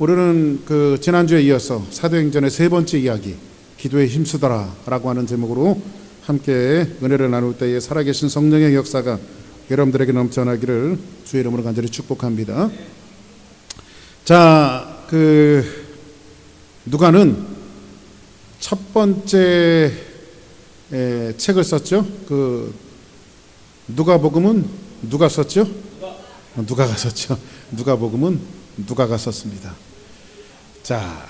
우리는 그 지난주에 이어서 사도행전의 세 번째 이야기, 기도에 힘쓰더라 라고 하는 제목으로 함께 은혜를 나눌 때에 살아계신 성령의 역사가 여러분들에게 넘쳐나기를 주의 이름으로 간절히 축복합니다. 자, 누가는 첫 번째 책을 썼죠. 누가복음은 누가 썼죠? 누가가 썼죠. 누가복음은 누가가 썼습니다. 자,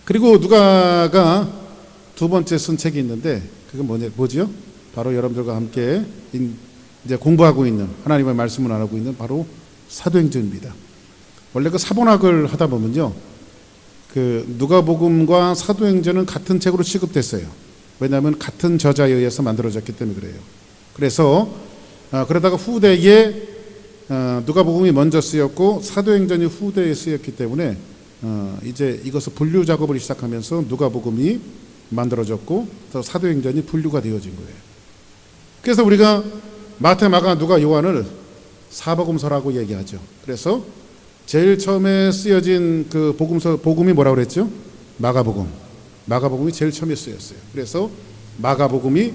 그리고 누가가 두 번째 쓴 책이 있는데 그게 뭐지요? 바로 여러분들과 함께 이제 공부하고 있는 하나님의 말씀을 나누고 있는 바로 사도행전입니다. 원래 그 사본학을 하다 보면요, 누가복음과 사도행전은 같은 책으로 취급됐어요. 왜냐하면 같은 저자에 의해서 만들어졌기 때문에 그래요. 그래서 그러다가 후대에 누가복음이 먼저 쓰였고 사도행전이 후대에 쓰였기 때문에 이제 이것을 분류 작업을 시작하면서 누가복음이 만들어졌고 또 사도행전이 분류가 되어진 거예요. 그래서 우리가 마태, 마가, 누가, 요한을 사복음서라고 얘기하죠. 그래서 제일 처음에 쓰여진 그 복음이 뭐라고 그랬죠? 마가복음이 제일 처음에 쓰였어요. 그래서 마가복음이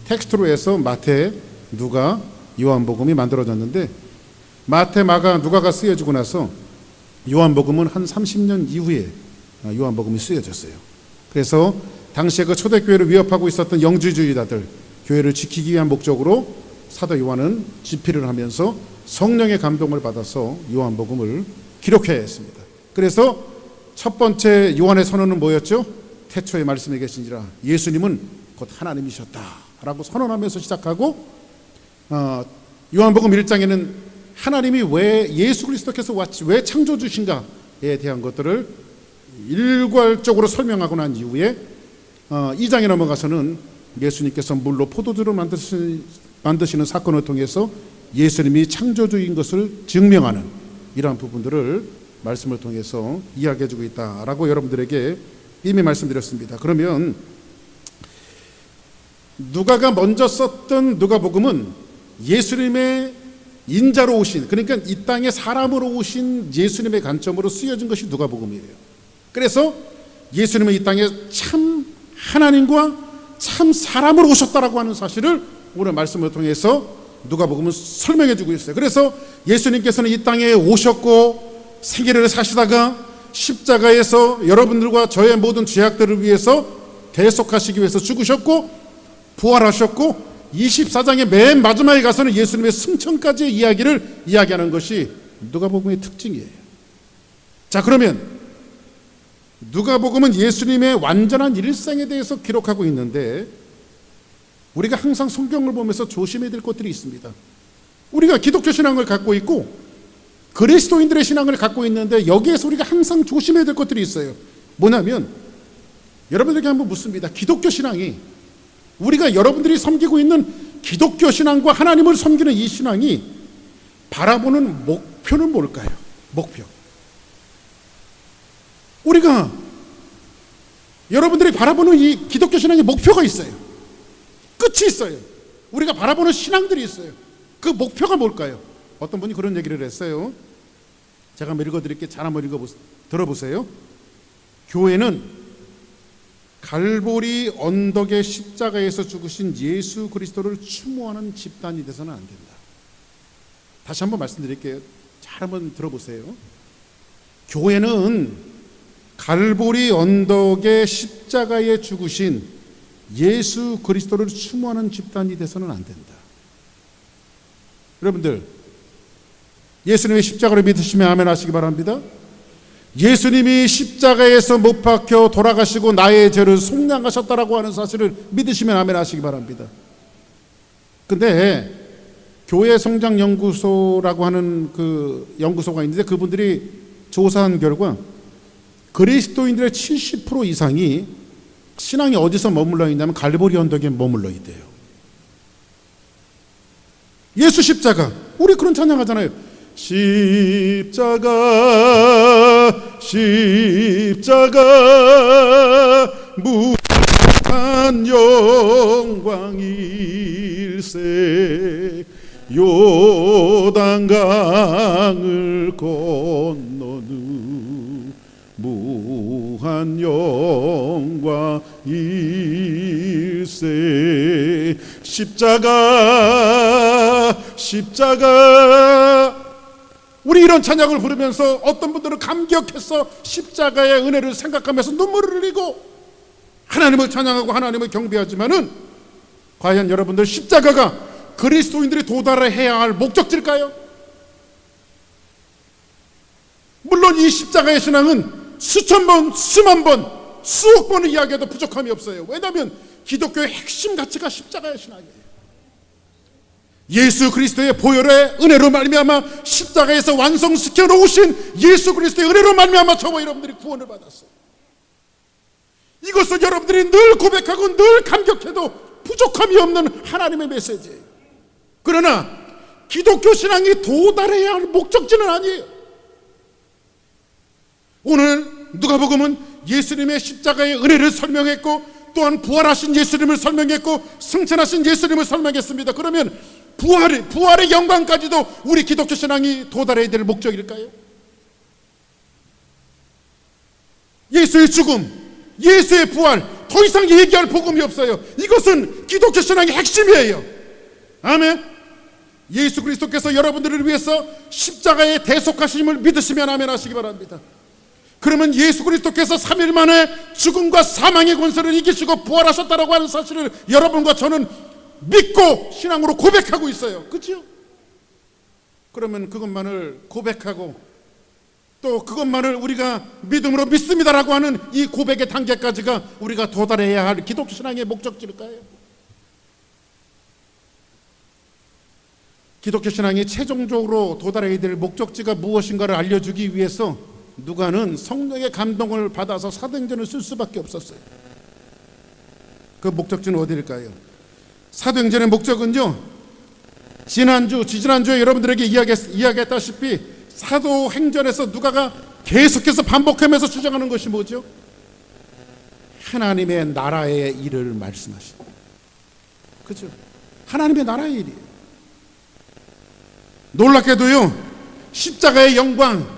텍스트로 해서 마태, 누가, 요한복음이 만들어졌는데 마태, 마가, 누가가 쓰여지고 나서 요한복음은 한 30년 이후에 요한복음이 쓰여졌어요. 그래서 당시에 그 초대교회를 위협하고 있었던 영주주의자들, 교회를 지키기 위한 목적으로 사도 요한은 집필을 하면서 성령의 감동을 받아서 요한복음을 기록해야 했습니다. 그래서 첫 번째 요한의 선언은 뭐였죠? 태초에 말씀에 계신지라 예수님은 곧 하나님이셨다라고 선언하면서 시작하고 요한복음 1장에는 하나님이 왜 예수 그리스도께서 왜 창조주신가에 대한 것들을 일괄적으로 설명하고 난 이후에 2장에 넘어가서는 예수님께서 물로 포도주를 만드시는 사건을 통해서 예수님이 창조주인 것을 증명하는 이러한 부분들을 말씀을 통해서 이야기해주고 있다라고 여러분들에게 이미 말씀드렸습니다. 그러면 누가가 먼저 썼던 누가복음은 예수님의 인자로 오신, 그러니까 이 땅에 사람으로 오신 예수님의 관점으로 쓰여진 것이 누가복음이에요. 그래서 예수님은 이 땅에 참 하나님과 참 사람으로 오셨다라고 하는 사실을 오늘 말씀을 통해서 누가복음은 설명해 주고 있어요. 그래서 예수님께서는 이 땅에 오셨고 생애를 사시다가 십자가에서 여러분들과 저의 모든 죄악들을 위해서 대속하시기 위해서 죽으셨고 부활하셨고 24장의 맨 마지막에 가서는 예수님의 승천까지의 이야기를 이야기하는 것이 누가복음의 특징이에요. 자, 그러면 누가복음은 예수님의 완전한 일생에 대해서 기록하고 있는데 우리가 항상 성경을 보면서 조심해야 될 것들이 있습니다. 우리가 기독교 신앙을 갖고 있고 그리스도인들의 신앙을 갖고 있는데 여기에서 우리가 항상 조심해야 될 것들이 있어요. 뭐냐면 여러분들에게 한번 묻습니다. 기독교 신앙이, 우리가 여러분들이 섬기고 있는 기독교 신앙과 하나님을 섬기는 이 신앙이 바라보는 목표는 뭘까요? 목표. 우리가 여러분들이 바라보는 이 기독교 신앙의 목표가 있어요. 끝이 있어요. 우리가 바라보는 신앙들이 있어요. 그 목표가 뭘까요? 어떤 분이 그런 얘기를 했어요. 제가 한번 읽어드릴게요. 잘 한번 들어보세요. 교회는 갈보리 언덕의 십자가에서 죽으신 예수 그리스도를 추모하는 집단이 돼서는 안 된다. 다시 한번 말씀드릴게요. 잘 한번 들어보세요. 교회는 갈보리 언덕의 십자가에 죽으신 예수 그리스도를 추모하는 집단이 돼서는 안 된다. 여러분들, 예수님의 십자가를 믿으시면 아멘 하시기 바랍니다. 예수님이 십자가에서 못 박혀 돌아가시고 나의 죄를 속량하셨다라고 하는 사실을 믿으시면 아멘 하시기 바랍니다. 근데 교회 성장 연구소라고 하는 그 연구소가 있는데 그분들이 조사한 결과 그리스도인들의 70% 이상이 신앙이 어디서 머물러 있냐면 갈보리 언덕에 머물러 있대요. 예수 십자가, 우리 그런 찬양하잖아요. 십자가 십자가 무한 영광일세 요단강을 건너는 무한 영광일세. 십자가 십자가. 우리 이런 찬양을 부르면서 어떤 분들은 감격해서 십자가의 은혜를 생각하면서 눈물을 흘리고 하나님을 찬양하고 하나님을 경배하지만은 과연 여러분들 십자가가 그리스도인들이 도달해야 할 목적지일까요? 물론 이 십자가의 신앙은 수천 번, 수만 번, 수억 번을 이야기해도 부족함이 없어요. 왜냐하면 기독교의 핵심 가치가 십자가의 신앙이에요. 예수 그리스도의 보혈의 은혜로 말미암아 십자가에서 완성시켜 놓으신 예수 그리스도의 은혜로 말미암아 저와 여러분들이 구원을 받았어요. 이것을 여러분들이 늘 고백하고 늘 감격해도 부족함이 없는 하나님의 메시지예요. 그러나 기독교 신앙이 도달해야 할 목적지는 아니에요. 오늘 누가복음은 예수님의 십자가의 은혜를 설명했고 또한 부활하신 예수님을 설명했고 승천하신 예수님을 설명했습니다. 그러면 부활의 영광까지도 우리 기독교 신앙이 도달해야 될 목적일까요? 예수의 죽음, 예수의 부활, 더 이상 얘기할 복음이 없어요. 이것은 기독교 신앙의 핵심이에요. 아멘. 예수 그리스도께서 여러분들을 위해서 십자가의 대속하심을 믿으시면 아멘 하시기 바랍니다. 그러면 예수 그리스도께서 3일 만에 죽음과 사망의 권세를 이기시고 부활하셨다라고 하는 사실을 여러분과 저는 믿고 신앙으로 고백하고 있어요. 그렇죠? 그러면 그것만을 고백하고 또 그것만을 우리가 믿음으로 믿습니다라고 하는 이 고백의 단계까지가 우리가 도달해야 할 기독교 신앙의 목적지일까요? 기독교 신앙이 최종적으로 도달해야 될 목적지가 무엇인가를 알려주기 위해서 누가는 성령의 감동을 받아서 사도행전을 쓸 수밖에 없었어요. 그 목적지는 어디일까요? 사도행전의 목적은요, 지지난주에 여러분들에게 이야기했다시피 사도행전에서 누가가 계속해서 반복하면서 주장하는 것이 뭐죠? 하나님의 나라의 일을 말씀하신다. 그렇죠? 하나님의 나라의 일이에요. 놀랍게도요, 십자가의 영광,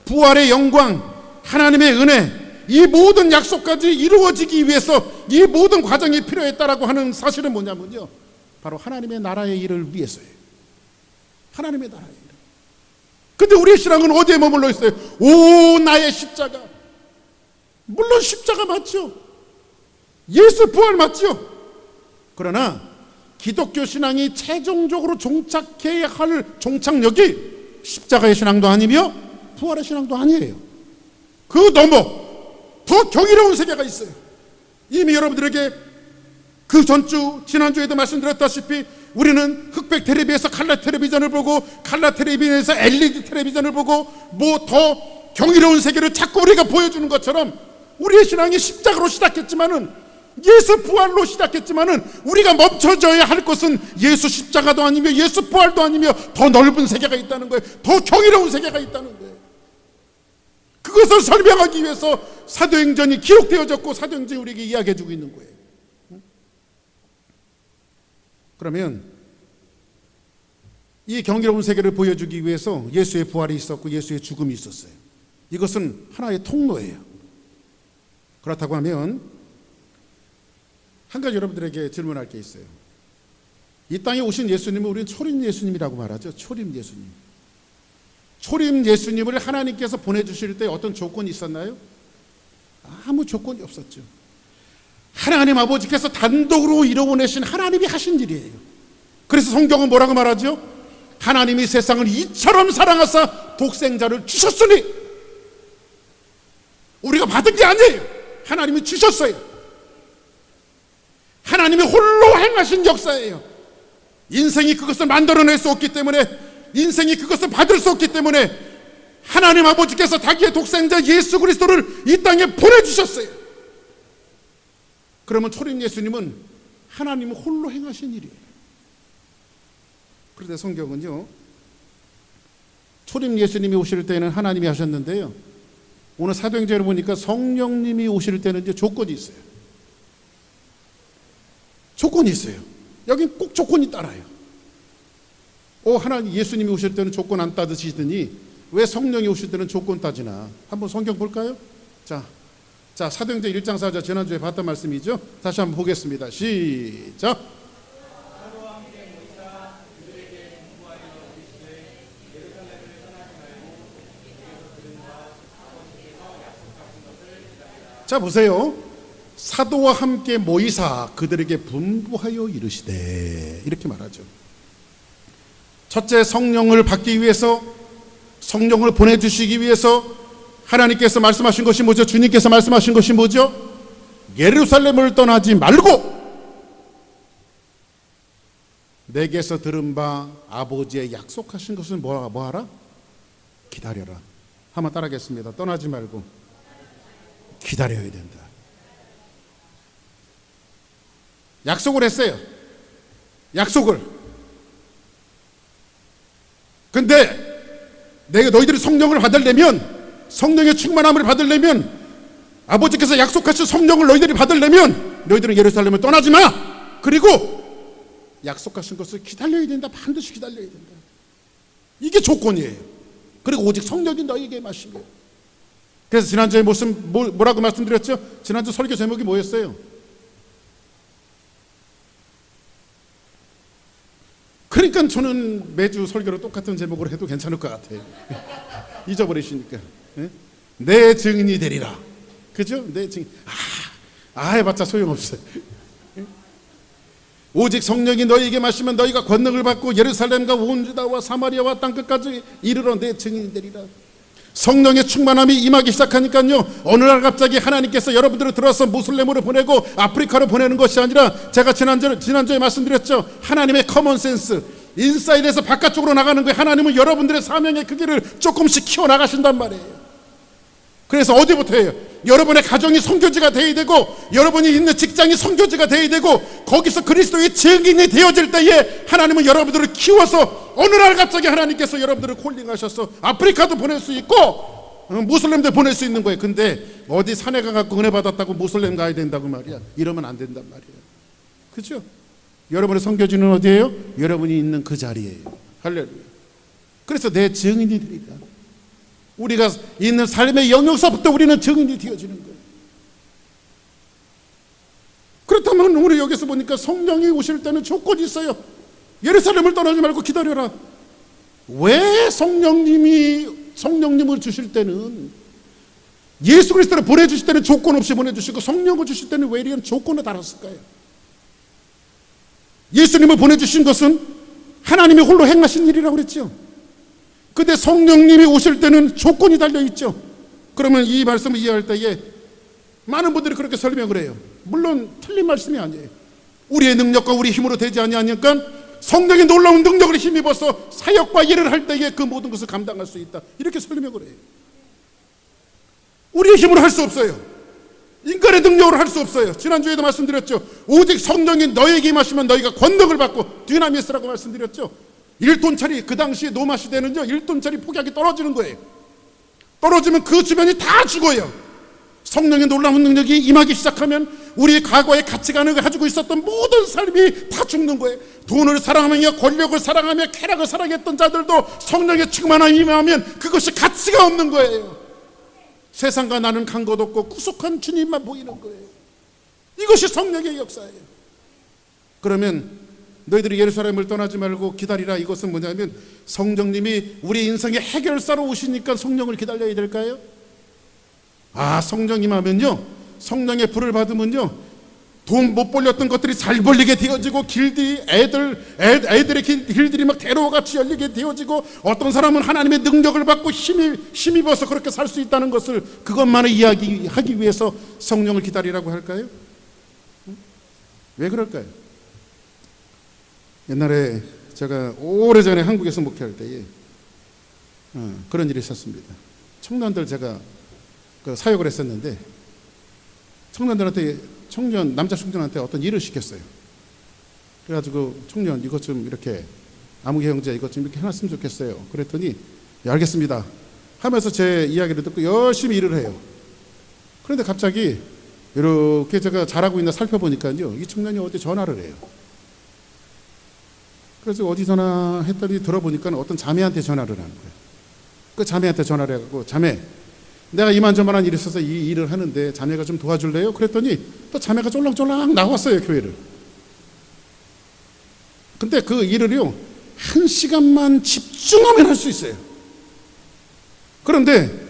부활의 영광, 하나님의 은혜, 이 모든 약속까지 이루어지기 위해서 이 모든 과정이 필요했다라고 하는 사실은 뭐냐면요, 바로 하나님의 나라의 일을 위해서예요. 하나님의 나라의 일. 근데 우리의 신앙은 어디에 머물러 있어요? 오 나의 십자가. 물론 십자가 맞죠. 예수 부활 맞죠. 그러나 기독교 신앙이 최종적으로 종착해야 할 종착역이 십자가의 신앙도 아니며 부활의 신앙도 아니에요. 그 넘어 더 경이로운 세계가 있어요. 이미 여러분들에게 그 전주 지난주에도 말씀드렸다시피 우리는 흑백 텔레비에서 칼라 텔레비전을 보고 칼라 텔레비전에서 LED 텔레비전을 보고 뭐 더 경이로운 세계를 자꾸 우리가 보여주는 것처럼 우리의 신앙이 십자가로 시작했지만은 예수 부활로 시작했지만은 우리가 멈춰져야 할 것은 예수 십자가도 아니며 예수 부활도 아니며 더 넓은 세계가 있다는 거예요. 더 경이로운 세계가 있다는 거예요. 그것을 설명하기 위해서 사도행전이 기록되어졌고 사도행전이 우리에게 이야기해주고 있는 거예요. 그러면 이 경이로운 세계를 보여주기 위해서 예수의 부활이 있었고 예수의 죽음이 있었어요. 이것은 하나의 통로예요. 그렇다고 하면 한 가지 여러분들에게 질문할 게 있어요. 이 땅에 오신 예수님은 우리는 초림 예수님이라고 말하죠. 초림 예수님. 초림 예수님을 하나님께서 보내주실 때 어떤 조건이 있었나요? 아무 조건이 없었죠. 하나님 아버지께서 단독으로 이뤄내신 하나님이 하신 일이에요. 그래서 성경은 뭐라고 말하죠? 하나님이 세상을 이처럼 사랑하사 독생자를 주셨으니, 우리가 받은 게 아니에요. 하나님이 주셨어요. 하나님이 홀로 행하신 역사예요. 인생이 그것을 만들어낼 수 없기 때문에, 인생이 그것을 받을 수 없기 때문에 하나님 아버지께서 자기의 독생자 예수 그리스도를 이 땅에 보내주셨어요. 그러면 초림 예수님은 하나님은 홀로 행하신 일이에요. 그런데 성경은요, 초림 예수님이 오실 때는 하나님이 하셨는데요, 오늘 사도행전을 보니까 성령님이 오실 때는 이제 조건이 있어요. 조건이 있어요. 여긴 꼭 조건이 따라요. 하나님 예수님이 오실 때는 조건 안 따르시더니 왜 성령이 오실 때는 조건 따지나? 한번 성경 볼까요? 자, 사도행전 1장 4절 지난주에 봤던 말씀이죠. 다시 한번 보겠습니다. 시작. 자, 보세요. 사도와 함께 모이사 그들에게 분부하여 이르시되, 이렇게 말하죠. 첫째, 성령을 받기 위해서, 성령을 보내주시기 위해서 하나님께서 말씀하신 것이 뭐죠? 주님께서 말씀하신 것이 뭐죠? 예루살렘을 떠나지 말고 내게서 들은 바 아버지의 약속하신 것을 뭐하라? 기다려라. 한번 따라하겠습니다. 떠나지 말고 기다려야 된다. 약속을 했어요. 약속을. 근데 너희들이 성령을 받으려면, 성령의 충만함을 받으려면, 아버지께서 약속하신 성령을 너희들이 받으려면 너희들은 예루살렘을 떠나지 마. 그리고 약속하신 것을 기다려야 된다. 반드시 기다려야 된다. 이게 조건이에요. 그리고 오직 성령이 너희에게 마시며. 그래서 지난주에 뭐라고 말씀드렸죠? 지난주 설교 제목이 뭐였어요? 그러니까 저는 매주 설교로 똑같은 제목으로 해도 괜찮을 것 같아요. 잊어버리시니까. 내 증인이 되리라. 그죠? 내 증인. 해봤자 소용없어요. 오직 성령이 너희에게 마시면 너희가 권능을 받고 예루살렘과 온 유다와 사마리아와 땅끝까지 이르러 내 증인이 되리라. 성령의 충만함이 임하기 시작하니까요, 어느 날 갑자기 하나님께서 여러분들을 들어서 무슬림으로 보내고 아프리카로 보내는 것이 아니라, 제가 지난주에 말씀드렸죠. 하나님의 커먼센스, 인사이드에서 바깥쪽으로 나가는 거예요. 하나님은 여러분들의 사명의 크기를 조금씩 키워나가신단 말이에요. 그래서 어디부터예요? 여러분의 가정이 선교지가 되어야 되고, 여러분이 있는 직장이 선교지가 되어야 되고, 거기서 그리스도의 증인이 되어질 때에 하나님은 여러분들을 키워서 어느 날 갑자기 하나님께서 여러분들을 콜링하셔서 아프리카도 보낼 수 있고 무슬림도 보낼 수 있는 거예요. 근데 어디 산에 가갖고 은혜 받았다고 무슬림 가야 된다고 말이야. 이러면 안 된단 말이에요. 그렇죠? 여러분의 선교지는 어디예요? 여러분이 있는 그 자리예요. 할렐루야. 그래서 내 증인이 되리라. 우리가 있는 삶의 영역서부터 우리는 증인이 되어지는 거예요. 그렇다면 우리 여기서 보니까 성령이 오실 때는 조건이 있어요. 예루살렘을 떠나지 말고 기다려라. 왜 성령님을 주실 때는, 예수 그리스도를 보내주실 때는 조건 없이 보내주시고 성령을 주실 때는 왜 이런 조건을 달았을까요? 예수님을 보내주신 것은 하나님이 홀로 행하신 일이라고 그랬죠. 근데 성령님이 오실 때는 조건이 달려있죠. 그러면 이 말씀을 이해할 때에 많은 분들이 그렇게 설명을 해요. 물론 틀린 말씀이 아니에요. 우리의 능력과 우리 힘으로 되지 아니하니까 성령의 놀라운 능력을 힘입어서 사역과 일을 할 때에 그 모든 것을 감당할 수 있다. 이렇게 설명을 해요. 우리의 힘으로 할 수 없어요. 인간의 능력으로 할 수 없어요. 지난주에도 말씀드렸죠. 오직 성령이 너에게 임하시면 너희가 권능을 받고, 디나미스라고 말씀드렸죠. 1톤짜리, 그 당시에 노마 시대는요 1톤짜리 폭약이 떨어지는 거예요. 떨어지면 그 주변이 다 죽어요. 성령의 놀라운 능력이 임하기 시작하면 우리 과거의 가치관을 가지고 있었던 모든 삶이 다 죽는 거예요. 돈을 사랑하며 권력을 사랑하며 쾌락을 사랑했던 자들도 성령의 충만함이 임하면 그것이 가치가 없는 거예요. 세상과 나는 간 것 없고 구속한 주님만 보이는 거예요. 이것이 성령의 역사예요. 그러면 너희들이 예루살렘을 떠나지 말고 기다리라. 이것은 뭐냐면 성령님이 우리 인생의 해결사로 오시니까 성령을 기다려야 될까요? 성령 임하면요, 성령의 불을 받으면요, 돈 못 벌렸던 것들이 잘 벌리게 되어지고, 애들의 길들이 막 대로와 같이 열리게 되어지고, 어떤 사람은 하나님의 능력을 받고 힘입어서 그렇게 살 수 있다는 것을, 그것만을 이야기하기 위해서 성령을 기다리라고 할까요? 왜 그럴까요? 옛날에 제가 오래전에 한국에서 목회할 때에 그런 일이 있었습니다. 청년들, 제가 사역을 했었는데 청년들한테, 남자 청년한테 어떤 일을 시켰어요. 그래가지고 청년 이것 좀 이렇게, 아무개 형제 이것 좀 이렇게 해놨으면 좋겠어요. 그랬더니 알겠습니다 하면서 제 이야기를 듣고 열심히 일을 해요. 그런데 갑자기 이렇게 제가 잘하고 있나 살펴보니까요, 이 청년이 어디 전화를 해요. 그래서 어디 전화했더니 들어보니까 어떤 자매한테 전화를 하는 거예요. 그 자매한테 전화를 해가지고, 자매, 내가 이만저만한 일이 있어서 이 일을 하는데 자매가 좀 도와줄래요? 그랬더니 또 자매가 쫄랑쫄랑 나왔어요, 교회를. 근데 그 일을요 1시간만 집중하면 할 수 있어요. 그런데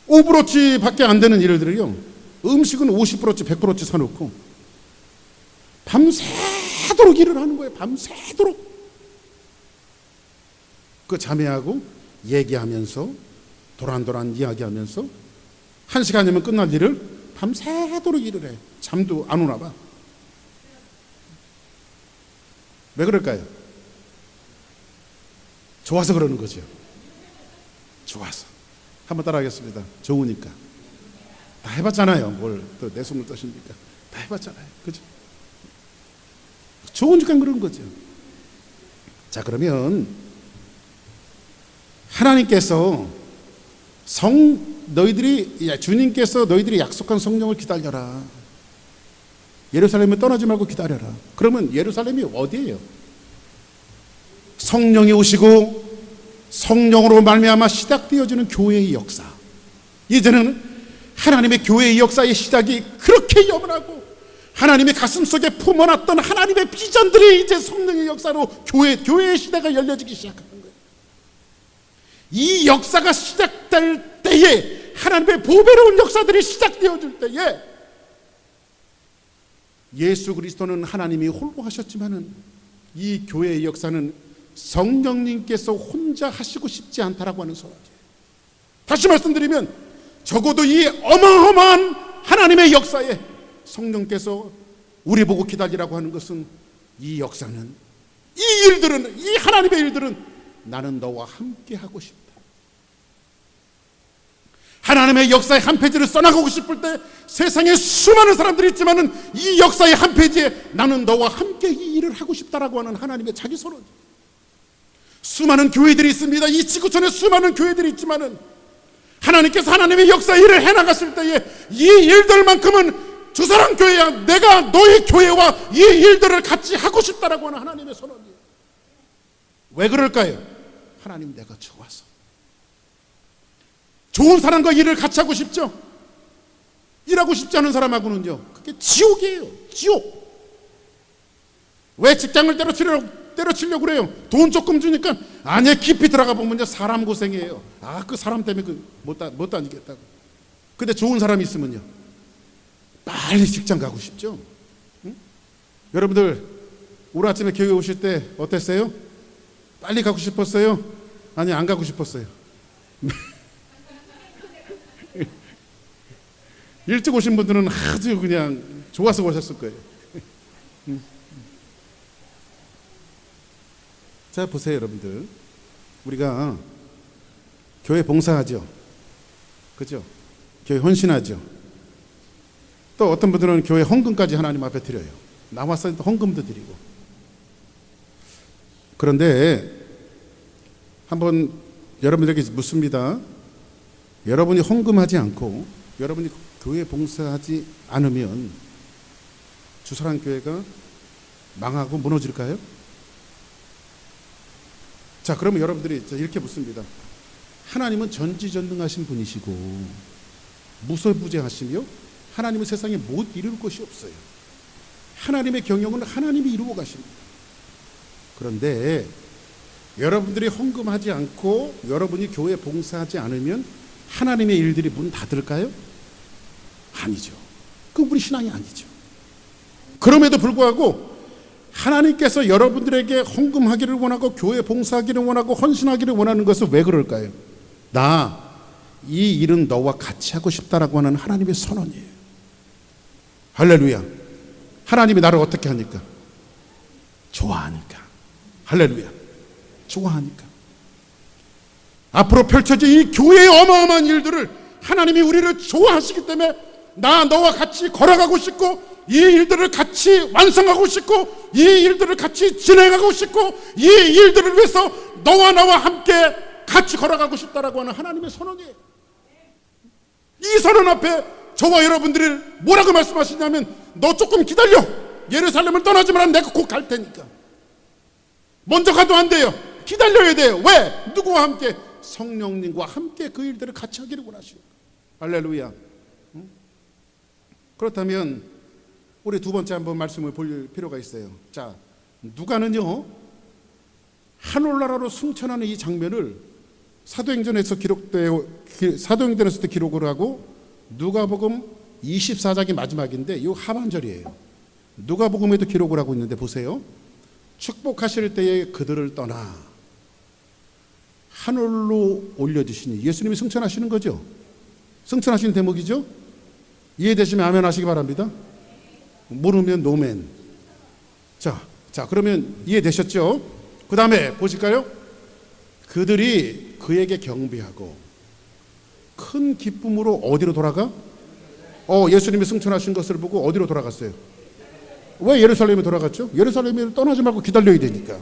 5%치 밖에 안 되는 일들을요, 음식은 50%치 100%치 사놓고 밤새도록 일을 하는 거예요. 밤새도록. 그 자매하고 얘기하면서 도란도란 이야기하면서 1시간이면 끝날 일을 밤새도록 일을 해. 잠도 안 오나 봐. 왜 그럴까요? 좋아서 그러는 거죠. 좋아서. 한번 따라하겠습니다. 좋으니까. 다 해봤잖아요. 뭘 또 내 속을 떠십니까? 다 해봤잖아요. 그죠? 좋으니까 그런 거죠. 자, 그러면 하나님께서 주님께서 너희들이 약속한 성령을 기다려라. 예루살렘을 떠나지 말고 기다려라. 그러면 예루살렘이 어디예요? 성령이 오시고 성령으로 말미암아 시작되어지는 교회의 역사. 이제는 하나님의 교회의 역사의 시작이 그렇게 영원하고 하나님의 가슴속에 품어놨던 하나님의 비전들이 이제 성령의 역사로 교회의 시대가 열려지기 시작하는 거예요. 이 역사가 시작될 때에, 하나님의 보배로운 역사들이 시작되어질 때에, 예수 그리스도는 하나님이 홀로 하셨지만은 이 교회의 역사는 성령님께서 혼자 하시고 싶지 않다라고 하는 소리예요. 다시 말씀드리면 적어도 이 어마어마한 하나님의 역사에 성령께서 우리 보고 기다리라고 하는 것은, 이 역사는, 이 일들은, 이 하나님의 일들은 나는 너와 함께 하고 싶다. 하나님의 역사의 한 페이지를 써나가고 싶을 때 세상에 수많은 사람들이 있지만은 이 역사의 한 페이지에 나는 너와 함께 이 일을 하고 싶다라고 하는 하나님의 자기 선언. 수많은 교회들이 있습니다. 이 지구촌에 수많은 교회들이 있지만은 하나님께서 하나님의 역사 일을 해나갔을 때에 이 일들만큼은 주사랑 교회야, 내가 너의 교회와 이 일들을 같이 하고 싶다라고 하는 하나님의 선언이에요. 왜 그럴까요? 하나님, 내가 좋아서. 좋은 사람과 일을 같이 하고 싶죠? 일하고 싶지 않은 사람하고는요, 그게 지옥이에요. 지옥. 왜 직장을 때려치려고 그래요? 돈 조금 주니까. 안에 깊이 들어가 보면요, 사람 고생이에요. 그 사람 때문에 못 다니겠다고. 근데 좋은 사람이 있으면요, 빨리 직장 가고 싶죠? 응? 여러분들 오늘 아침에 교회 오실 때 어땠어요? 빨리 가고 싶었어요? 아니, 안 가고 싶었어요? 일찍 오신 분들은 아주 그냥 좋아서 오셨을 거예요. 자, 보세요, 여러분들. 우리가 교회 봉사하죠. 그죠? 교회 헌신하죠. 또 어떤 분들은 교회 헌금까지 하나님 앞에 드려요. 나와서 헌금도 드리고. 그런데 한번 여러분들에게 묻습니다. 여러분이 헌금하지 않고 여러분이 교회 봉사하지 않으면 주사랑 교회가 망하고 무너질까요? 자, 그러면 여러분들이 이렇게 묻습니다. 하나님은 전지전능하신 분이시고 무소부재하시며 하나님은 세상에 못 이룰 것이 없어요. 하나님의 경영은 하나님이 이루어 가십니다. 그런데 여러분들이 헌금하지 않고 여러분이 교회 봉사하지 않으면 하나님의 일들이 문 닫을까요? 아니죠. 그건 우리 신앙이 아니죠. 그럼에도 불구하고 하나님께서 여러분들에게 헌금하기를 원하고 교회 봉사하기를 원하고 헌신하기를 원하는 것은 왜 그럴까요? 나 이 일은 너와 같이 하고 싶다라고 하는 하나님의 선언이에요. 할렐루야. 하나님이 나를 어떻게 하니까? 좋아하니까. 할렐루야. 좋아하니까. 앞으로 펼쳐질 이 교회의 어마어마한 일들을 하나님이 우리를 좋아하시기 때문에 너와 같이 걸어가고 싶고 이 일들을 같이 완성하고 싶고 이 일들을 같이 진행하고 싶고 이 일들을 위해서 너와 나와 함께 같이 걸어가고 싶다라고 하는 하나님의 선언이에요. 이 선언 앞에 저와 여러분들이 뭐라고 말씀하시냐면, 너 조금 기다려. 예루살렘을 떠나지 마라. 내가 곧 갈 테니까. 먼저 가도 안 돼요. 기다려야 돼요. 왜? 누구와 함께? 성령님과 함께 그 일들을 같이 하기를 원하시오. 할렐루야. 그렇다면 우리 두 번째 한번 말씀을 볼 필요가 있어요. 자, 누가는요 하늘나라로 승천하는 이 장면을 사도행전에서도 기록을 하고 누가복음 24장이 마지막인데 이 하반절이에요. 누가복음에도 기록을 하고 있는데 보세요. 축복하실 때에 그들을 떠나 하늘로 올려주시니 예수님이 승천하시는 거죠. 승천하시는 대목이죠. 이해되시면 아멘 하시기 바랍니다. 모르면 노멘. 자, 그러면 이해되셨죠? 그 다음에 보실까요? 그들이 그에게 경배하고 큰 기쁨으로 어디로 돌아가? 예수님이 승천하신 것을 보고 어디로 돌아갔어요? 왜 예루살렘에 돌아갔죠? 예루살렘을 떠나지 말고 기다려야 되니까.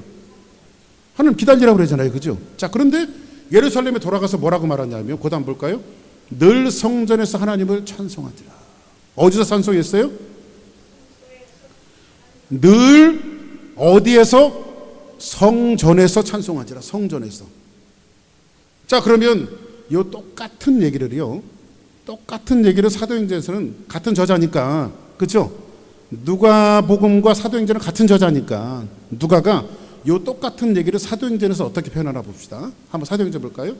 하나님 기다리라고 그러잖아요. 그죠? 자, 그런데 예루살렘에 돌아가서 뭐라고 말하냐면 그 다음 볼까요? 늘 성전에서 하나님을 찬송하더라. 어디서 찬송했어요? 늘 어디에서? 성전에서 찬송하지라. 성전에서. 자, 그러면 이 똑같은 얘기를 사도행전에서는 같은 저자니까, 그렇죠? 누가복음과 사도행전은 같은 저자니까 누가가 이 똑같은 얘기를 사도행전에서 어떻게 표현하나 봅시다. 한번 사도행전 볼까요?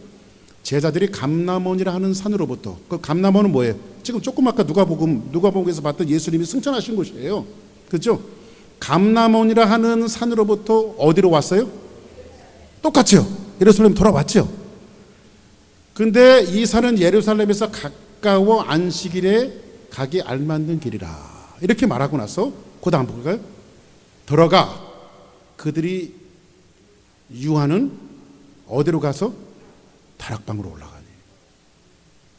제자들이 감람원이라 하는 산으로부터, 그 감람원은 뭐예요? 지금 조금 아까 누가복음에서 봤던 예수님이 승천하신 곳이에요. 그렇죠? 감람원이라 하는 산으로부터 어디로 왔어요? 똑같죠. 예루살렘 돌아왔죠. 근데 이 산은 예루살렘에서 가까워 안식일에 가기 알맞는 길이라. 이렇게 말하고 나서 그 다음 볼까요? 들어가 그들이 유하는 어디로 가서? 다락방으로 올라가니.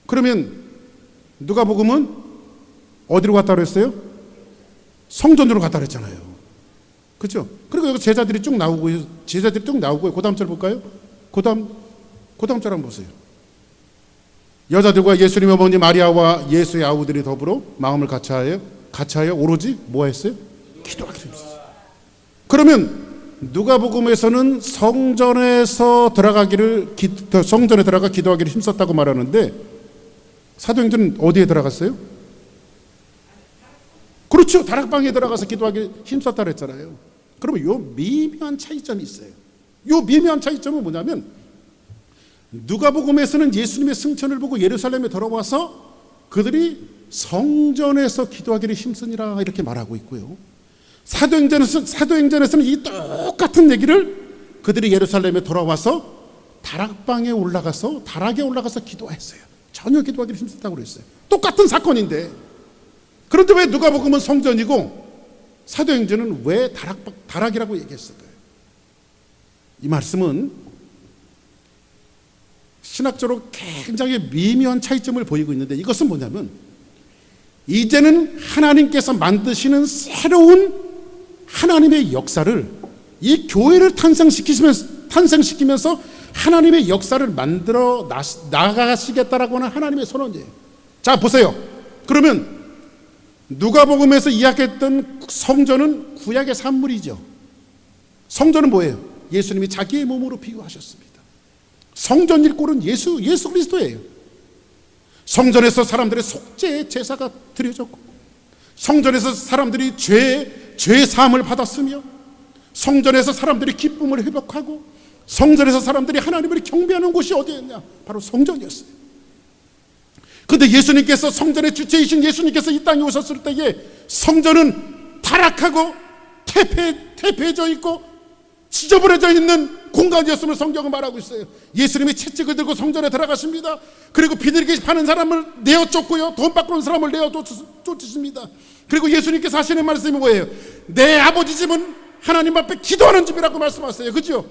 그러면 누가복음은 어디로 갔다 그랬어요? 성전으로 갔다 그랬잖아요. 그렇죠? 그리고 여기 제자들이 쭉 나오고요. 그 다음 절 볼까요? 그 다음 절 한번 보세요. 여자들과 예수님의 어머니 마리아와 예수의 아우들이 더불어 마음을 같이하여 오로지 뭐 했어요? 기도하기를 힘썼어요. 그러면 누가복음에서는 성전에 들어가 기도하기를 힘썼다고 말하는데 사도행전은 어디에 들어갔어요? 그렇죠. 다락방에 들어가서 기도하기 힘썼다 그랬잖아요. 그러면 요 미묘한 차이점이 있어요. 요 미묘한 차이점은 뭐냐면 누가복음에서는 예수님의 승천을 보고 예루살렘에 돌아와서 그들이 성전에서 기도하기를 힘쓰니라 이렇게 말하고 있고요. 사도행전에서는 이 똑같은 얘기를 그들이 예루살렘에 돌아와서 다락에 올라가서 기도했어요. 전혀 기도하기를 힘썼다고 그랬어요. 똑같은 사건인데 그런데 왜 누가복음은 성전이고 사도행전은 왜 다락이라고 얘기했을까요? 이 말씀은 신학적으로 굉장히 미묘한 차이점을 보이고 있는데 이것은 뭐냐면 이제는 하나님께서 만드시는 새로운 하나님의 역사를 이 교회를 탄생시키면서 하나님의 역사를 만들어 나가시겠다라고 하는 하나님의 선언이에요. 자, 보세요. 그러면 누가복음에서 이야기했던 성전은 구약의 산물이죠. 성전은 뭐예요? 예수님이 자기의 몸으로 비유하셨습니다. 성전 일꼴은 예수 그리스도예요. 성전에서 사람들의 속죄의 제사가 드려졌고 성전에서 사람들이 죄의 사함을 받았으며 성전에서 사람들이 기쁨을 회복하고 성전에서 사람들이 하나님을 경배하는 곳이 어디였냐? 바로 성전이었어요. 그런데 예수님께서 성전의 주체이신 예수님께서 이 땅에 오셨을 때에 성전은 타락하고 퇴폐해져 있고 지저분해져 있는 공간이었음을 성경은 말하고 있어요. 예수님이 채찍을 들고 성전에 들어가십니다. 그리고 비둘기 파는 사람을 내어 쫓고요, 돈 받고 온 사람을 내어 쫓으십니다. 그리고 예수님께서 하시는 말씀이 뭐예요? 내 아버지 집은 하나님 앞에 기도하는 집이라고 말씀하세요. 그렇죠?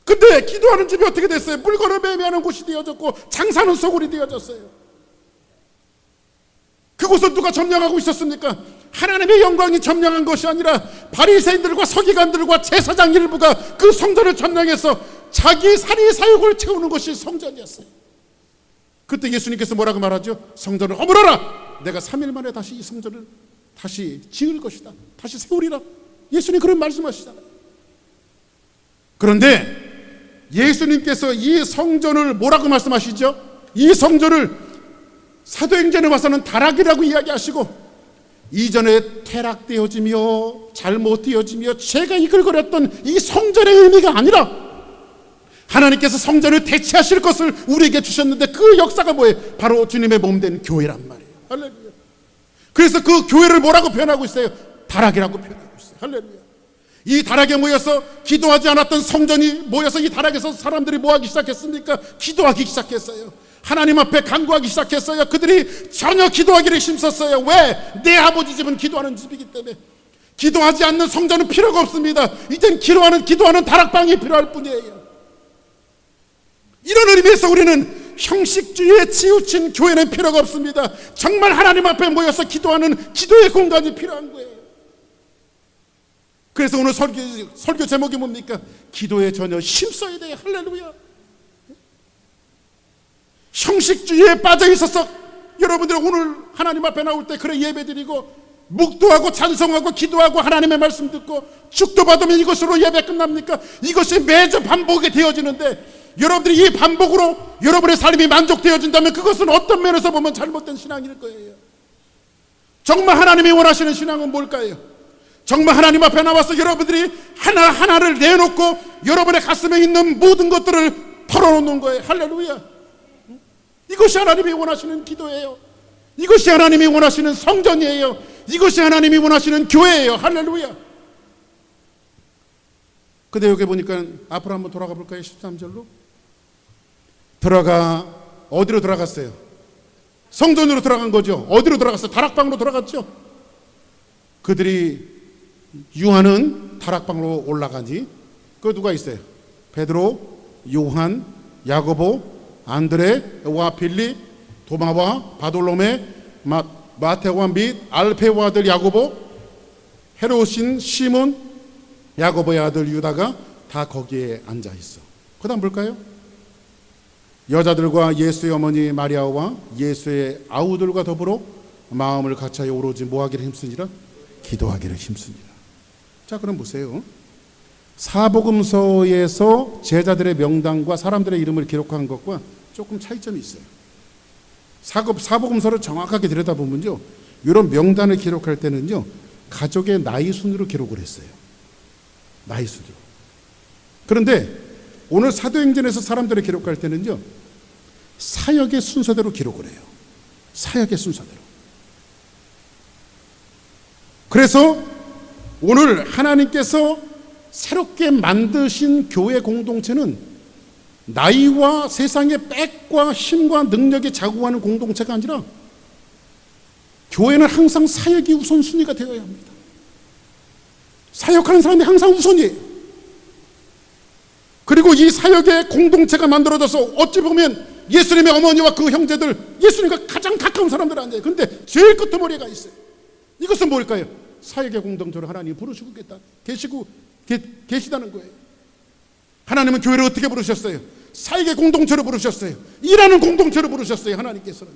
근데 기도하는 집이 어떻게 됐어요? 물건을 매매하는 곳이 되어졌고 장사는 소굴이 되어졌어요. 그곳을 누가 점령하고 있었습니까? 하나님의 영광이 점령한 것이 아니라 바리새인들과 서기관들과 제사장 일부가 그 성전을 점령해서 자기 살이 사욕을 채우는 것이 성전이었어요. 그때 예수님께서 뭐라고 말하죠? 성전을 허물어라! 내가 3일 만에 다시 이 성전을 다시 지을 것이다. 다시 세우리라. 예수님 그런 말씀하시잖아요. 그런데 예수님께서 이 성전을 뭐라고 말씀하시죠? 이 성전을 사도행전에 와서는 타락이라고 이야기하시고, 이전에 퇴락되어지며 잘못되어지며 죄가 이글거렸던 이 성전의 의미가 아니라 하나님께서 성전을 대체하실 것을 우리에게 주셨는데, 그 역사가 뭐예요? 바로 주님의 몸된 교회란 말이에요. 할렐루야. 그래서 그 교회를 뭐라고 표현하고 있어요? 다락이라고 표현하고 있어요. 할렐루야. 이 다락에 모여서 기도하지 않았던 성전이 모여서 이 다락에서 사람들이 뭐하기 시작했습니까? 기도하기 시작했어요. 하나님 앞에 간구하기 시작했어요. 그들이 전혀 기도하기를 힘썼어요. 왜? 내 아버지 집은 기도하는 집이기 때문에. 기도하지 않는 성전은 필요가 없습니다. 이젠 기도하는 다락방이 필요할 뿐이에요. 이런 의미에서 우리는 형식주의에 치우친 교회는 필요가 없습니다. 정말 하나님 앞에 모여서 기도하는 기도의 공간이 필요한 거예요. 그래서 오늘 설교 제목이 뭡니까? 기도에 전혀 힘써야 돼요. 할렐루야. 형식주의에 빠져 있어서 여러분들 오늘 하나님 앞에 나올 때 그래 예배드리고 묵도하고 찬송하고 기도하고 하나님의 말씀 듣고 축도 받으면 이것으로 예배 끝납니까? 이것이 매주 반복이 되어지는데, 여러분들이 이 반복으로 여러분의 삶이 만족되어진다면 그것은 어떤 면에서 보면 잘못된 신앙일 거예요. 정말 하나님이 원하시는 신앙은 뭘까요? 정말 하나님 앞에 나와서 여러분들이 하나하나를 내놓고 여러분의 가슴에 있는 모든 것들을 털어놓는 거예요. 할렐루야. 이것이 하나님이 원하시는 기도예요. 이것이 하나님이 원하시는 성전이에요. 이것이 하나님이 원하시는 교회예요. 할렐루야. 근데 여기 보니까 앞으로 한번 돌아가 볼까요? 13절로 어디로 들어갔어요? 성전으로 들어간 거죠. 어디로 들어갔어요? 다락방으로 들어갔죠. 그들이 유하는 다락방으로 올라가니 그 누가 있어요? 베드로, 요한, 야고보, 안드레와 빌립, 도마와 바돌로메, 마테와 및 알페와 아들 야고보, 헤롯인 시몬, 야고보의 아들 유다가 다 거기에 앉아 있어. 그 다음 볼까요? 여자들과 예수의 어머니 마리아와 예수의 아우들과 더불어 마음을 같이하여 오로지 뭐하기를 힘쓰니라? 기도하기를 힘쓰니라. 자, 그럼 보세요. 사복음서에서 제자들의 명단과 사람들의 이름을 기록한 것과 조금 차이점이 있어요. 사복음서를 정확하게 들여다보면요, 이런 명단을 기록할 때는요, 가족의 나이 순으로 기록을 했어요. 나이 순으로. 그런데 오늘 사도행전에서 사람들을 기록할 때는요, 사역의 순서대로 기록을 해요. 사역의 순서대로. 그래서 오늘 하나님께서 새롭게 만드신 교회 공동체는 나이와 세상의 빽과 힘과 능력이 자구하는 공동체가 아니라, 교회는 항상 사역이 우선순위가 되어야 합니다. 사역하는 사람이 항상 우선이에요. 그리고 이 사역의 공동체가 만들어져서 어찌 보면 예수님의 어머니와 그 형제들, 예수님과 가장 가까운 사람들 아니에요. 그런데 제일 끝머리가 있어요. 이것은 뭘까요? 사역의 공동체로 하나님이 부르시고 계시다는 거예요. 하나님은 교회를 어떻게 부르셨어요? 사역의 공동체로 부르셨어요. 일하는 공동체로 부르셨어요. 하나님께서는.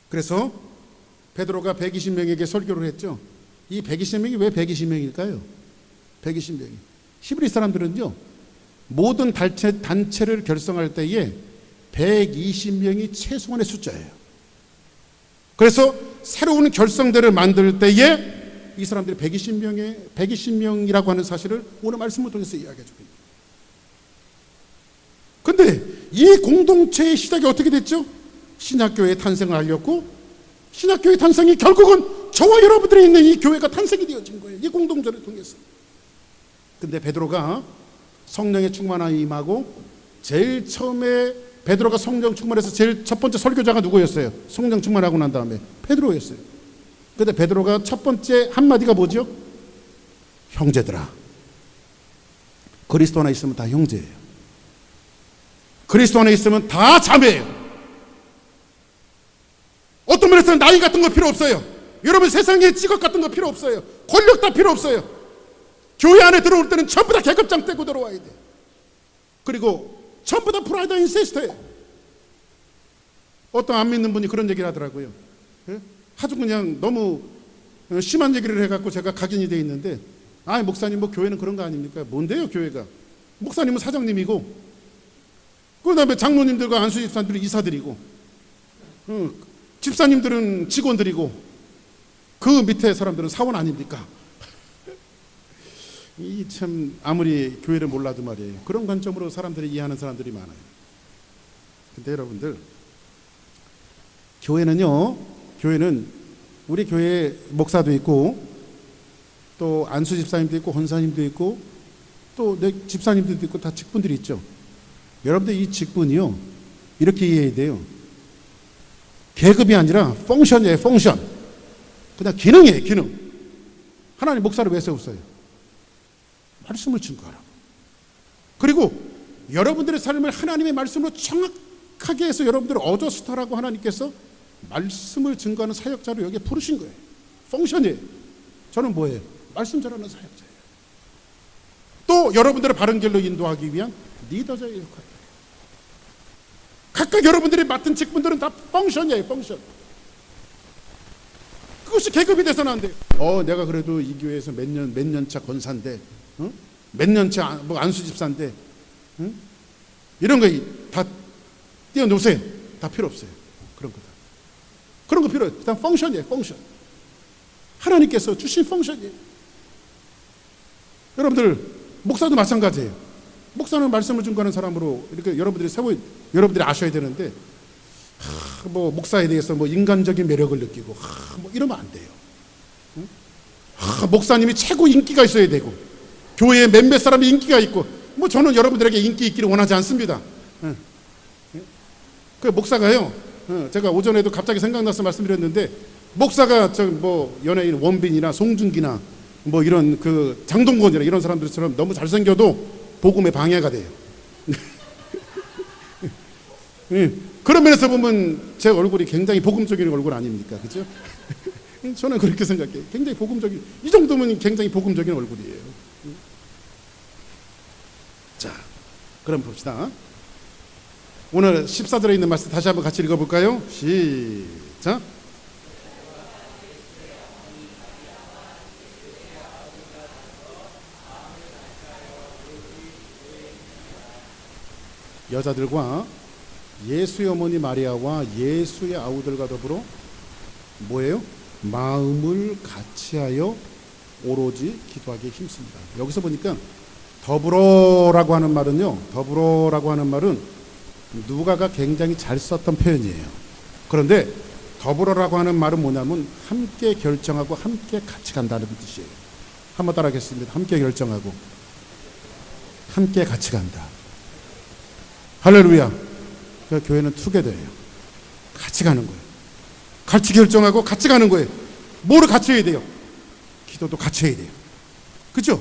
그래서 베드로가 120명에게 설교를 했죠. 이 120명이 왜 120명일까요? 120명이. 히브리 사람들은요, 모든 단체를 결성할 때에 120명이 최소한의 숫자예요. 그래서 새로운 결성대를 만들 때에 이 사람들이 120명이라고 하는 사실을 오늘 말씀을 통해서 이야기해 주고 있습니다. 그런데 이 공동체의 시작이 어떻게 됐죠? 신약교회의 탄생을 알렸고, 신약교회의 탄생이 결국은 저와 여러분들이 있는 이 교회가 탄생이 되어진 거예요. 이 공동체를 통해서. 근데 베드로가 성령의 충만함이 임하고, 제일 처음에 베드로가 성령 충만해서 제일 첫 번째 설교자가 누구였어요? 성령 충만하고 난 다음에 베드로였어요. 근데 베드로가 첫 번째 한마디가 뭐죠? 형제들아. 그리스도 안에 있으면 다 형제예요. 그리스도 안에 있으면 다 자매예요. 어떤 면에서는 나이 같은 거 필요 없어요. 여러분, 세상에 직업 같은 거 필요 없어요. 권력 다 필요 없어요. 교회 안에 들어올 때는 전부 다 계급장 떼고 들어와야 돼. 그리고 전부 다 브라더 인 시스터예요. 어떤 안 믿는 분이 그런 얘기를 하더라고요. 아주 그냥 너무 심한 얘기를 해갖고 제가 각인이 돼 있는데, 목사님, 뭐 교회는 그런 거 아닙니까? 뭔데요 교회가? 목사님은 사장님이고, 그 다음에 장로님들과 안수 집사님들은 이사들이고, 집사님들은 직원들이고, 그 밑에 사람들은 사원 아닙니까? 이 참 아무리 교회를 몰라도 말이에요. 그런 관점으로 사람들이 이해하는 사람들이 많아요. 근데 여러분들, 교회는 우리 교회 목사도 있고, 또 안수 집사님도 있고, 권사님도 있고, 또 내 집사님들도 있고, 다 직분들이 있죠. 여러분들 이 직분이요, 이렇게 이해해야 돼요. 계급이 아니라 펑션이에요. 펑션. 그냥 기능이에요. 기능. 하나님 목사를 왜 세웠어요? 말씀을 증거하라고. 그리고 여러분들의 삶을 하나님의 말씀으로 정확하게 해서 여러분들을 어저스터라고 하나님께서 말씀을 증거하는 사역자로 여기에 부르신 거예요. 펑션이에요. 저는 뭐예요? 말씀 전하는 사역자예요. 또 여러분들을 바른 길로 인도하기 위한 리더자의 역할이에요. 각각 여러분들이 맡은 직분들은 다 펑션이에요. 펑션. 그것이 계급이 돼서는 안 돼요. 내가 그래도 이 교회에서 몇 년 차 권사인데, 몇 년 차 뭐 안수 집사인데, 이런 거 다 띄워놓으세요. 다 필요 없어요. 그런 거다. 그런 거 필요해요. 일단 펑션이에요. 펑션. 하나님께서 주신 펑션이에요. 여러분들 목사도 마찬가지예요. 목사는 말씀을 증거하는 사람으로 이렇게 여러분들이 아셔야 되는데, 뭐 목사에 대해서 뭐 인간적인 매력을 느끼고 뭐 이러면 안 돼요. 목사님이 최고 인기가 있어야 되고, 교회에 몇몇 사람이 인기가 있고, 뭐 저는 여러분들에게 인기 있기를 원하지 않습니다. 그 목사가요, 제가 오전에도 갑자기 생각나서 말씀드렸는데, 목사가 뭐 연예인 원빈이나 송중기나 뭐 이런 그 장동건이나 이런 사람들처럼 너무 잘생겨도 복음에 방해가 돼요. 그런 면에서 보면 제 얼굴이 굉장히 복음적인 얼굴 아닙니까? 그죠? 저는 그렇게 생각해요. 굉장히 복음적인, 이 정도면 굉장히 복음적인 얼굴이에요. 자, 그럼 봅시다. 오늘 14절에 있는 말씀 다시 한번 같이 읽어볼까요? 시작. 여자들과 예수의 어머니 마리아와 예수의 아우들과 더불어 뭐예요? 마음을 같이하여 오로지 기도하기에 힘씁니다. 여기서 보니까 더불어라고 하는 말은 누가가 굉장히 잘 썼던 표현이에요. 그런데 더불어라고 하는 말은 뭐냐면 함께 결정하고 함께 같이 간다는 뜻이에요. 한번 따라하겠습니다. 함께 결정하고 함께 같이 간다. 할렐루야. 그 교회는 투게더예요. 같이 가는 거예요. 같이 결정하고 같이 가는 거예요. 뭐를 같이 해야 돼요? 기도도 같이 해야 돼요. 그렇죠?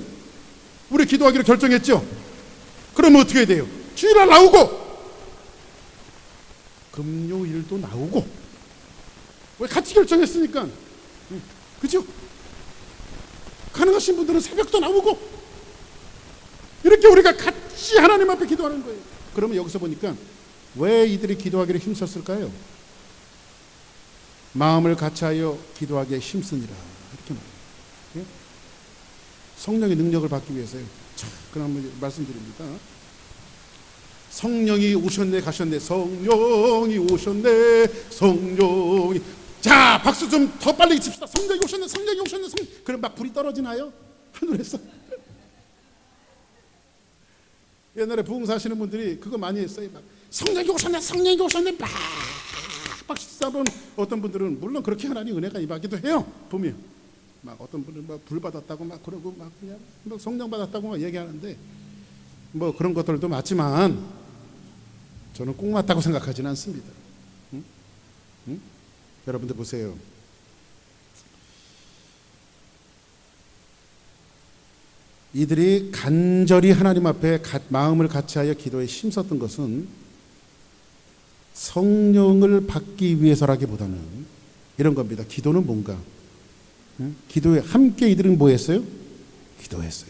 우리 기도하기로 결정했죠? 그러면 어떻게 해야 돼요? 주일날 나오고 금요일도 나오고. 왜? 같이 결정했으니까. 그렇죠? 가능하신 분들은 새벽도 나오고. 이렇게 우리가 같이 하나님 앞에 기도하는 거예요. 그러면 여기서 보니까 왜 이들이 기도하기를 힘썼을까요? 마음을 같이하여 기도하기에 힘쓰니라, 이렇게 말해요. 성령의 능력을 받기 위해서요. 자, 그럼 말씀드립니다. 성령이 오셨네 가셨네. 성령이 오셨네. 성령이. 자, 박수 좀 더 빨리 칩시다. 성령이 오셨네. 성령이 오셨네. 그럼 막 불이 떨어지나요? 하늘에서. 옛날에 부흥사 하시는 분들이 그거 많이 했어요. 막 성령이 오셨네. 성령이 오셨네. 막 박수하면 어떤 분들은 물론 그렇게 하나님 은혜가 임하기도 해요. 보면 막 어떤 분은 막 불 받았다고 막 그러고 막 그냥 막 성령 받았다고 막 얘기하는데, 뭐 그런 것들도 맞지만 저는 꼭 맞다고 생각하지는 않습니다. 여러분들 보세요. 이들이 간절히 하나님 앞에 마음을 같이하여 기도에 힘썼던 것은 성령을 받기 위해서라기보다는 이런 겁니다. 기도는 뭔가? 기도에 함께 이들은 뭐 했어요? 기도했어요.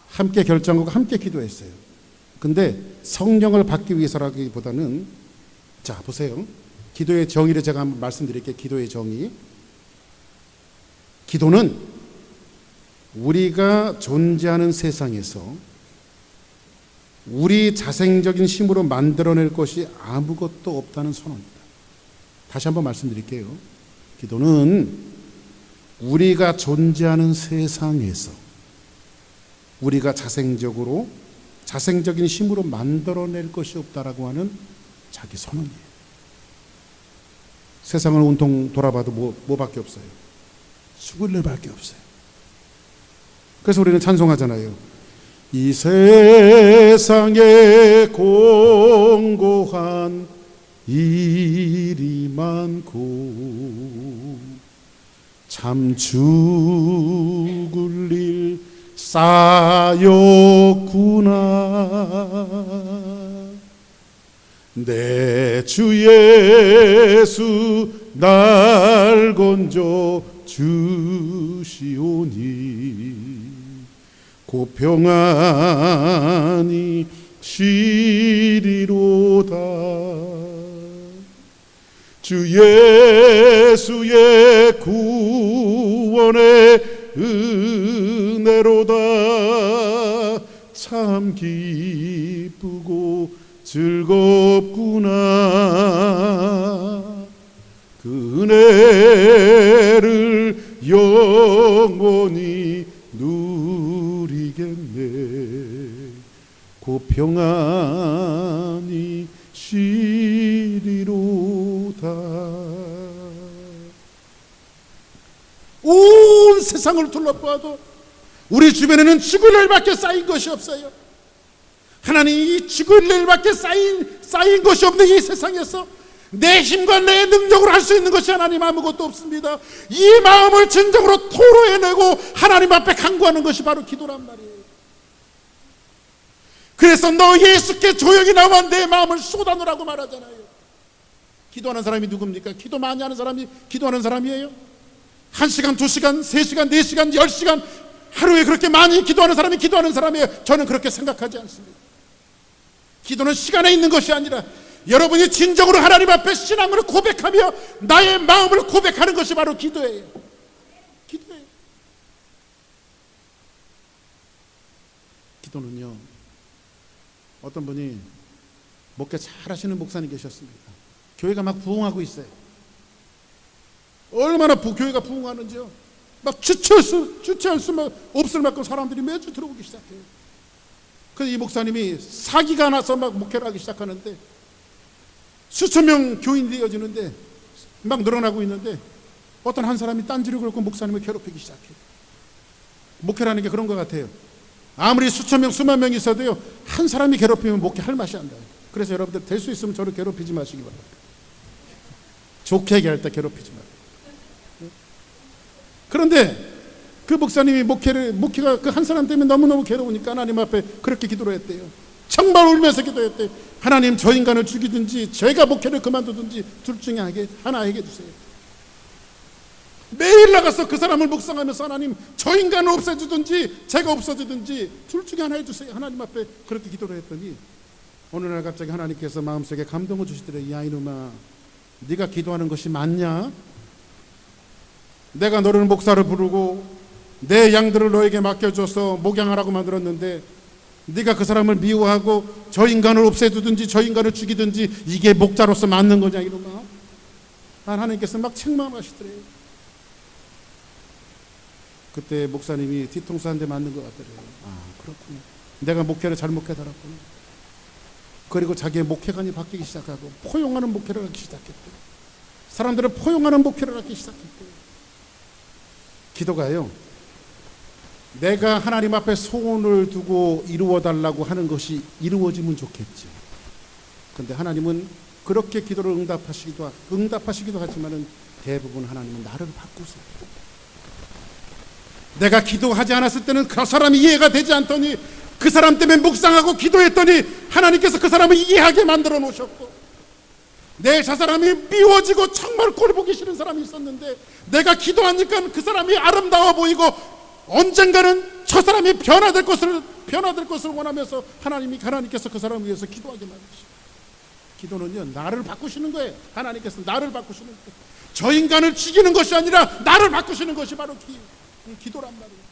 함께 결정하고 함께 기도했어요. 근데 성령을 받기 위해서라기보다는, 자 보세요. 기도의 정의를 제가 한번 말씀드릴게요. 기도의 정의. 기도는 우리가 존재하는 세상에서 우리 자생적인 힘으로 만들어낼 것이 아무것도 없다는 선언입니다. 다시 한번 말씀드릴게요. 기도는 우리가 존재하는 세상에서 우리가 자생적인 힘으로 만들어낼 것이 없다라고 하는 자기 선언이에요. 세상을 온통 돌아봐도 뭐밖에 없어요. 죽을 일밖에 없어요. 그래서 우리는 찬송하잖아요. 이 세상에 공고한 일이 많고 참 죽을 일 쌓였구나. 내 주 예수 날 건져 주시오니 곧 평안히 쉬리로다. 주 예수의 구원의 은혜로다. 참 기쁘고 즐겁구나. 그 은혜를 영원히 누리겠네. 곧 평안히 쉬리로다. 온 세상을 둘러보아도 우리 주변에는 죽을 일밖에 쌓인 것이 없어요. 하나님이 죽을 일밖에 쌓인 것이 없는 이 세상에서 내 힘과 내 능력으로 할 수 있는 것이 하나님 아무것도 없습니다. 이 마음을 진정으로 토로해내고 하나님 앞에 간구하는 것이 바로 기도란 말이에요. 그래서 너 예수께 조용히 나와 내 마음을 쏟아놓으라고 말하잖아요. 기도하는 사람이 누굽니까? 기도 많이 하는 사람이 기도하는 사람이에요? 1시간, 2시간, 3시간, 4시간, 10시간 하루에 그렇게 많이 기도하는 사람이 기도하는 사람이에요? 저는 그렇게 생각하지 않습니다. 기도는 시간에 있는 것이 아니라 여러분이 진정으로 하나님 앞에 신앙을 고백하며 나의 마음을 고백하는 것이 바로 기도예요. 기도예요. 기도는요, 어떤 분이 목회 잘하시는 목사님 계셨습니다. 교회가 막 부흥하고 있어요. 얼마나 교회가 부흥하는지요. 막 주체할 수 없을 만큼 사람들이 매주 들어오기 시작해요. 그래서 이 목사님이 사기가 나서 막 목회를 하기 시작하는데 수천 명 교인들이 이어지는데 막 늘어나고 있는데 어떤 한 사람이 딴지를 걸고 목사님을 괴롭히기 시작해요. 목회라는 게 그런 것 같아요. 아무리 수천 명, 수만 명이 있어도요, 한 사람이 괴롭히면 목회할 맛이 안 나요. 그래서 여러분들 될 수 있으면 저를 괴롭히지 마시기 바랍니다. 좋게 얘기할 때 괴롭히지 마세요. 그런데 그 목사님이 목회가 그 한 사람 때문에 너무너무 괴로우니까 하나님 앞에 그렇게 기도를 했대요. 정말 울면서 기도했대요. 하나님, 저 인간을 죽이든지 제가 목회를 그만두든지 둘 중에 하나 하게 해주세요. 매일 나가서 그 사람을 묵상하면서 하나님, 저 인간을 없애주든지 제가 없어지든지 둘 중에 하나 해주세요. 하나님 앞에 그렇게 기도를 했더니 어느 날 갑자기 하나님께서 마음속에 감동을 주시더래. 야 이놈아, 네가 기도하는 것이 맞냐? 내가 너를 목사를 부르고 내 양들을 너에게 맡겨줘서 목양하라고 만들었는데 네가 그 사람을 미워하고 저 인간을 없애두든지 저 인간을 죽이든지 이게 목자로서 맞는 거냐 이놈아? 하나님께서 막 책망하시더래요. 그때 목사님이 뒤통수 한 대 맞는 것 같더래요. 아, 그렇군요. 내가 목회를 잘못해달았구나. 그리고 자기의 목회관이 바뀌기 시작하고 포용하는 목회를 하기 시작했대요. 사람들을 포용하는 목회를 하기 시작했대요. 기도가요, 내가 하나님 앞에 소원을 두고 이루어달라고 하는 것이 이루어지면 좋겠지. 그런데 하나님은 그렇게 기도를 응답하시기도 하지만은 대부분 하나님은 나를 바꾸세요. 내가 기도하지 않았을 때는 그 사람이 이해가 되지 않더니 그 사람 때문에 묵상하고 기도했더니 하나님께서 그 사람을 이해하게 만들어 놓으셨고, 저 사람이 미워지고 정말 꼴 보기 싫은 사람이 있었는데 내가 기도하니까 그 사람이 아름다워 보이고 언젠가는 저 사람이 변화될 것을 원하면서 하나님께서 그 사람을 위해서 기도하게 만드시고, 기도는요, 나를 바꾸시는 거예요. 하나님께서 나를 바꾸시는 거예요. 저 인간을 죽이는 것이 아니라 나를 바꾸시는 것이 바로 기도란 말이에요.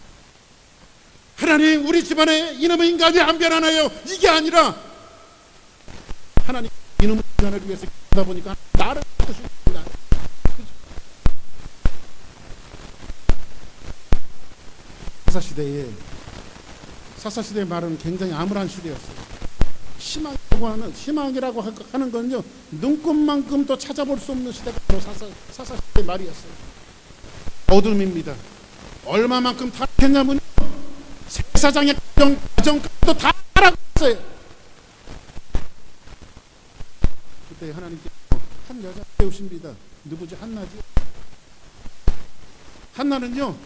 하나님, 우리 집안에 이놈의 인간이 안 변하나요? 이게 아니라 하나님, 이놈의 인간을 위해서 기도하다 보니까 나를 도와주십니다. 사사시대의 말은 굉장히 암울한 시대였어요. 희망이라고 하는 건요, 눈곱만큼도 찾아볼 수 없는 시대가 바로 사사시대의 말이었어요. 어둠입니다. 얼마만큼 타락했냐면요, 세사장의 가정까지도 다 타락했어요. 그때 하나님께서 한 여자 세우십니다. 누구지? 한나지. 한나는요,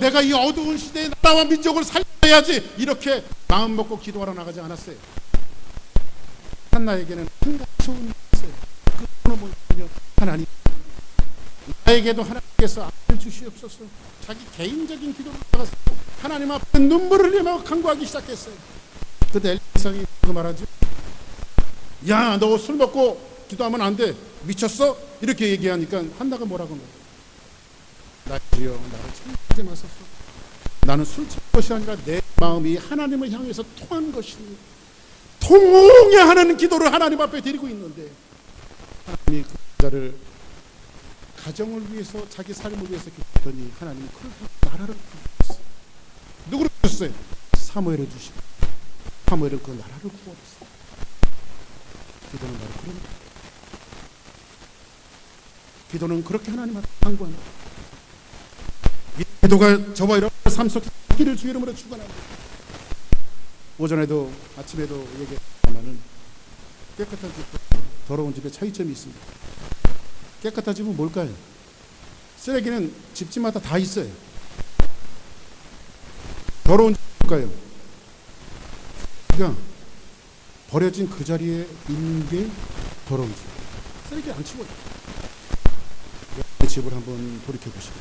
내가 이 어두운 시대에 나라와 민족을 살려야지, 이렇게 마음 먹고 기도하러 나가지 않았어요. 한나에게는 한 가지 소원이 있어요. 그거는 뭐냐면, 하나님, 나에게도 하나님께서 아들 주시옵소서. 자기 개인적인 기도를 나가서 하나님 앞에 눈물을 흘리며 간구하기 시작했어요. 그때 엘리사가 그 말하죠. 야, 너 술 먹고 기도하면 안 돼. 미쳤어? 이렇게 얘기하니까 한나가 뭐라고 하는 거예요? 나주여, 나를 참지 마소서. 나는 술 취한 것이 아니라 내 마음이 하나님을 향해서 통한 것이니, 통해하는 기도를 하나님 앞에 드리고 있는데, 하나님이 그 여자를 가정을 위해서, 자기 삶을 위해서 기도했더니 하나님이 그렇게 나라를 구원했어요. 누구를 주셨어요? 사무엘을 주시고, 사무엘은 그 나라를 구원했어요. 기도는 바로 그런 거예요. 기도는 그렇게 하나님 앞에 간구합니다. 이 기도가 저와 여러분의 삶 속에 있기를 주 이름으로 축원합니다. 오전에도 아침에도 얘기했지만은, 깨끗한 집과 더러운 집의 차이점이 있습니다. 깨끗한 집은 뭘까요? 쓰레기는 집집마다 다 있어요. 더러운 집은 뭘까요? 그러니까 버려진 그 자리에 있는 게 더러운 집. 쓰레기 안 치워요. 집을 한번 돌이켜 보시고,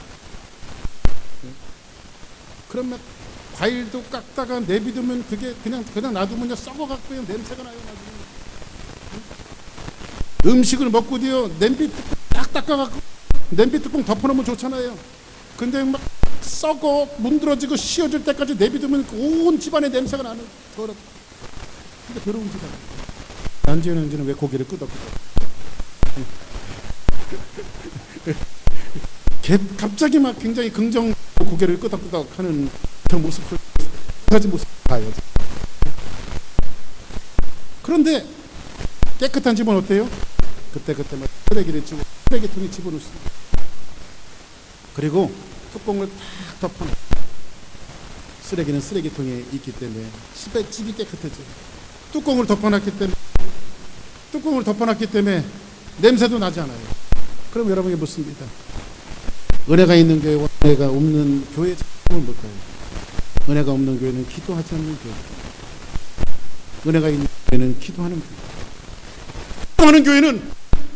그러면 과일도 깎다가 내비두면 그게 그냥 놔두면 썩어갖고요, 냄새가 나요. 나중에 음식을 먹고도요, 냄비 뚜껑 딱 닦아갖고 냄비 뚜껑 덮어놓으면 좋잖아요. 근데 막 썩어 문드러지고 씌어질 때까지 내비두면 온 집안에 냄새가 나는 더럽. 근데 더러운 집안. 난지는 왜 고개를 끄덕끄덕? 갑자기 막 굉장히 긍정 고개를 끄덕끄덕하는 저 모습을, 가지 모습 봐요. 그런데 깨끗한 집은 어때요? 그때만 쓰레기를 치고 쓰레기통에 집어넣습니다. 그리고 뚜껑을 탁 덮어놔. 쓰레기는 쓰레기통에 있기 때문에 집이 깨끗해져요. 뚜껑을 덮어놨기 때문에 냄새도 나지 않아요. 그럼 여러분이 묻습니다. 은혜가 있는 교회와 은혜가 없는 교회의 차이점은 뭘까요? 은혜가 없는 교회는 기도하지 않는 교회. 은혜가 있는 교회는 기도하는 교회. 기도하는 교회는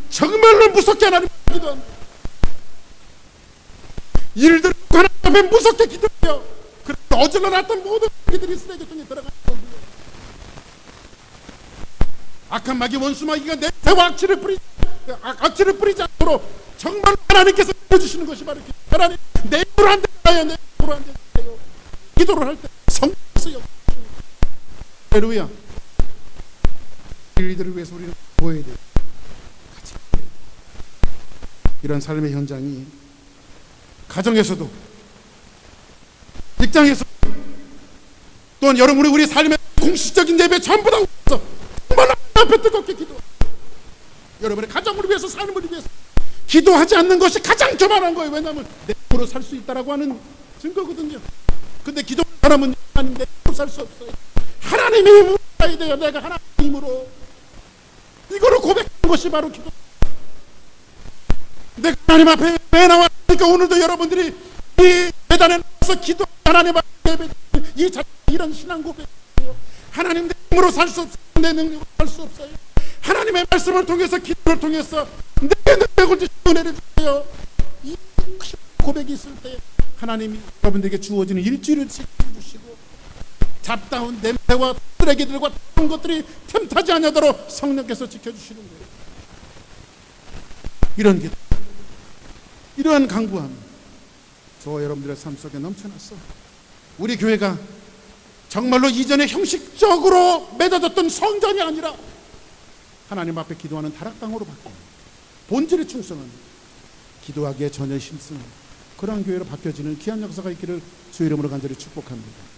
정말로 무섭게 하나님 앞에 기도합니다. 일들을 하나님 앞에 무섭게 기도해요. 그래서 어질러 놨던 모든 기들이 쓰레기통에 들어가는 겁니다. 악한 마귀 원수마귀가 냄새와 악취를 뿌리지 않도록 정말 하나님께서 해주시는 것이 바로 기도. 하나님, 내 입으로 안 될까요? 내 입으로 안 될까요? 기도를 할 때 성령께서 역사하십니다. 할렐루야. 이들을 위해서 우리는 보여야 돼요. 같이. 이런 삶의 현장이 가정에서도, 직장에서도, 또한 여러분이 우리 삶의 공식적인 예배 전부 다 오셔서 정말 앞에 뜨겁게 기도. 여러분의 가정을 위해서, 삶을 위해서 기도하지 않는 것이 가장 교만한 거예요. 왜냐하면 내 힘으로 살 수 있다라고 하는 증거거든요. 근데 기도하는 사람은 하나님 내 힘으로 살 수 없어요. 하나님의 힘으로 살아야 돼요. 내가 하나님의 힘으로. 이거를 고백하는 것이 바로 기도. 내가 하나님 앞에 왜 나왔으니까 오늘도 여러분들이 이 계단에 나와서 기도, 하나님 앞에 예배, 이 자체 이런 신앙 고백이에요. 하나님 내 힘으로 살 수 없어요. 내 능력으로 살 수 없어요. 하나님의 말씀을 통해서, 기도를 통해서 내 능력을 주시고 은혜를 주세요. 이 고백이 있을 때 하나님이 여러분들에게 주어지는 일주일을 지켜주시고, 잡다운 냄새와 쓰레기들과 다른 것들이 틈타지 않도록 성령께서 지켜주시는 거예요. 이런 기도, 이러한 간구함 저와 여러분들의 삶 속에 넘쳐났어. 우리 교회가 정말로 이전에 형식적으로 맺어졌던 성전이 아니라 하나님 앞에 기도하는 다락방으로 바뀌는, 본질에 충성하는, 기도하기에 전혀 힘쓰는 그러한 교회로 바뀌어지는 귀한 역사가 있기를 주의 이름으로 간절히 축복합니다.